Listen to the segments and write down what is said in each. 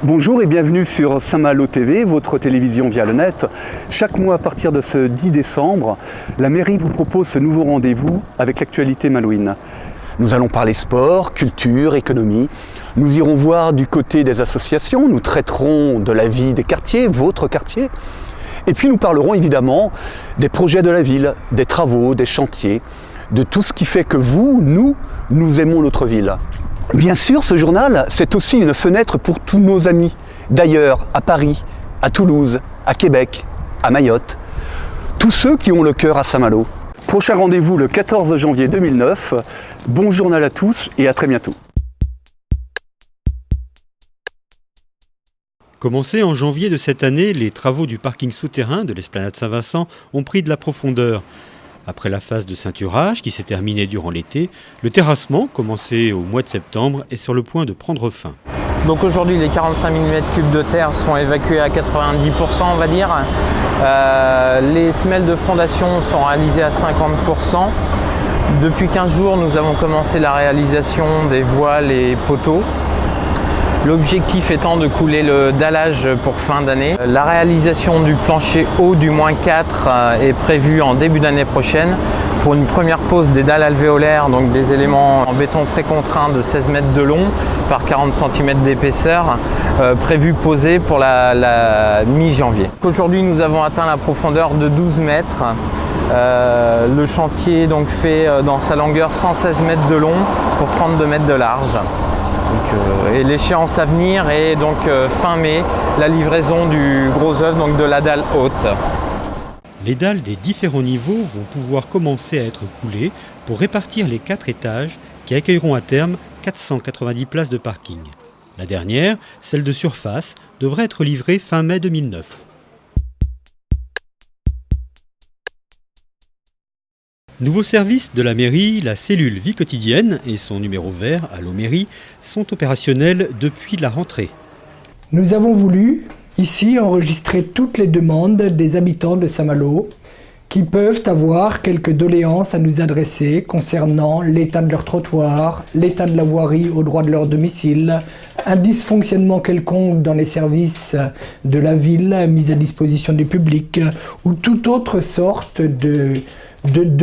Bonjour et bienvenue sur Saint-Malo TV, votre télévision via le net. Chaque mois à partir de ce 10 décembre, la mairie vous propose ce nouveau rendez-vous avec l'actualité malouine. Nous allons parler sport, culture, économie. Nous irons voir du côté des associations, nous traiterons de la vie des quartiers, votre quartier. Et puis nous parlerons évidemment des projets de la ville, des travaux, des chantiers, de tout ce qui fait que vous, nous aimons notre ville. Bien sûr, ce journal, c'est aussi une fenêtre pour tous nos amis, d'ailleurs, à Paris, à Toulouse, à Québec, à Mayotte, tous ceux qui ont le cœur à Saint-Malo. Prochain rendez-vous le 14 janvier 2009. Bon journal à tous et à très bientôt. Commencés en janvier de cette année, les travaux du parking souterrain de l'esplanade Saint-Vincent ont pris de la profondeur. Après la phase de ceinturage qui s'est terminée durant l'été, le terrassement, commencé au mois de septembre, est sur le point de prendre fin. Donc aujourd'hui, les 45 000 m3 de terre sont évacués à 90%, on va dire. Les semelles de fondation sont réalisées à 50%. Depuis 15 jours, nous avons commencé la réalisation des voiles et poteaux. L'objectif étant de couler le dallage pour fin d'année. La réalisation du plancher haut du -4 est prévue en début d'année prochaine pour une première pose des dalles alvéolaires, donc des éléments en béton précontraint de 16 mètres de long par 40 cm d'épaisseur, prévu poser pour la mi-janvier. Aujourd'hui, nous avons atteint la profondeur de 12 mètres. Le chantier donc fait dans sa longueur 116 mètres de long pour 32 mètres de large. Et l'échéance à venir est donc fin mai, la livraison du gros œuvre, donc de la dalle haute. Les dalles des différents niveaux vont pouvoir commencer à être coulées pour répartir les 4 étages qui accueilleront à terme 490 places de parking. La dernière, celle de surface, devrait être livrée fin mai 2009. Nouveau service de la mairie, la cellule vie quotidienne et son numéro vert, Allo Mairie, sont opérationnels depuis la rentrée. Nous avons voulu ici enregistrer toutes les demandes des habitants de Saint-Malo qui peuvent avoir quelques doléances à nous adresser concernant l'état de leur trottoir, l'état de la voirie au droit de leur domicile, un dysfonctionnement quelconque dans les services de la ville mis à disposition du public ou toute autre sorte de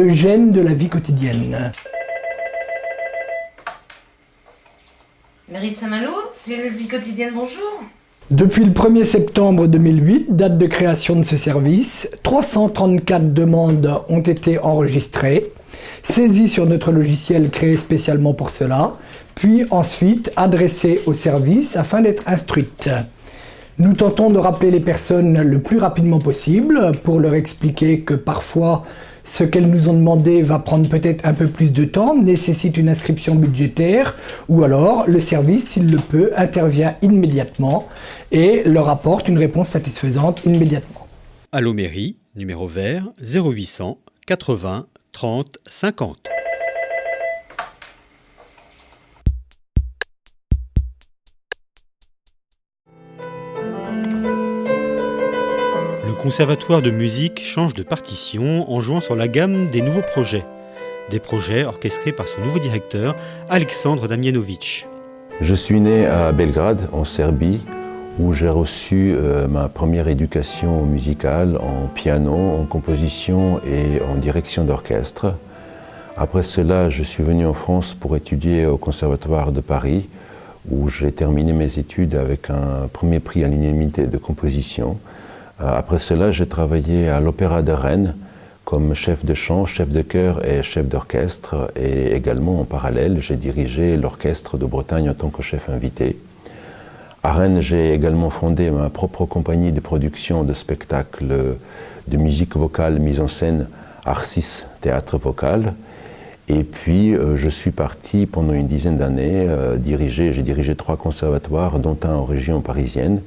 gêne de la vie quotidienne. Mairie de Saint-Malo, cellule vie quotidienne, bonjour. Depuis le 1er septembre 2008, date de création de ce service, 334 demandes ont été enregistrées, saisies sur notre logiciel créé spécialement pour cela, puis ensuite adressées au service afin d'être instruites. Nous tentons de rappeler les personnes le plus rapidement possible pour leur expliquer que parfois ce qu'elles nous ont demandé va prendre peut-être un peu plus de temps, nécessite une inscription budgétaire, ou alors le service, s'il le peut, intervient immédiatement et leur apporte une réponse satisfaisante immédiatement. Allo Mairie, numéro vert 0800 80 30 50. Le Conservatoire de musique change de partition en jouant sur la gamme des nouveaux projets. Des projets orchestrés par son nouveau directeur, Alexandre Damjanovic. Je suis né à Belgrade, en Serbie, où j'ai reçu ma première éducation musicale en piano, en composition et en direction d'orchestre. Après cela, je suis venu en France pour étudier au Conservatoire de Paris, où j'ai terminé mes études avec un premier prix à l'unanimité de composition. Après cela, j'ai travaillé à l'Opéra de Rennes comme chef de chant, chef de chœur et chef d'orchestre. Et également, en parallèle, j'ai dirigé l'Orchestre de Bretagne en tant que chef invité. À Rennes, j'ai également fondé ma propre compagnie de production de spectacles de musique vocale mise en scène, Arcis Théâtre Vocal. Et puis, je suis parti pendant une dizaine d'années j'ai dirigé 3 conservatoires, dont un en région parisienne.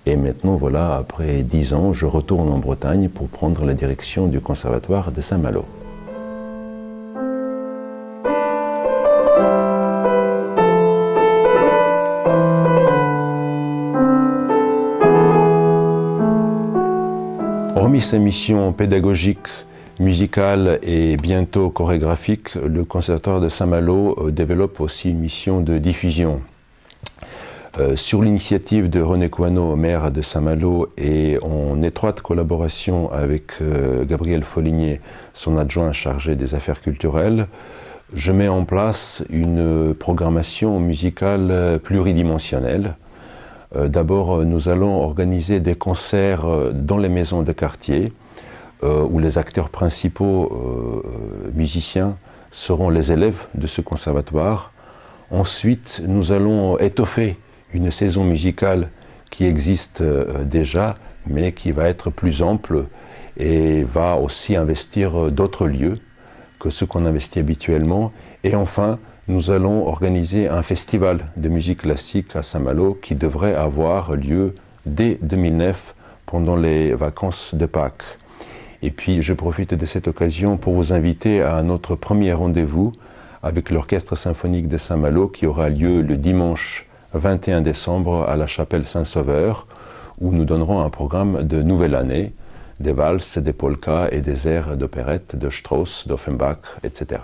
Et maintenant, voilà, après 10 ans, je retourne en Bretagne pour prendre la direction du Conservatoire de Saint-Malo. Hormis ses missions pédagogiques, musicales et bientôt chorégraphiques, le Conservatoire de Saint-Malo développe aussi une mission de diffusion. Sur l'initiative de René Coineau, maire de Saint-Malo, et en étroite collaboration avec Gabriel Foligné, son adjoint chargé des affaires culturelles, je mets en place une programmation musicale pluridimensionnelle. D'abord, nous allons organiser des concerts dans les maisons de quartier, où les acteurs principaux musiciens seront les élèves de ce conservatoire. Ensuite, nous allons étoffer une saison musicale qui existe déjà, mais qui va être plus ample et va aussi investir d'autres lieux que ceux qu'on investit habituellement. Et enfin, nous allons organiser un festival de musique classique à Saint-Malo qui devrait avoir lieu dès 2009 pendant les vacances de Pâques. Et puis, je profite de cette occasion pour vous inviter à notre premier rendez-vous avec l'Orchestre symphonique de Saint-Malo qui aura lieu le dimanche 21 décembre à la chapelle Saint-Sauveur, où nous donnerons un programme de nouvelle année, des valses, des polkas et des airs d'opérette de Strauss, d'Offenbach, etc.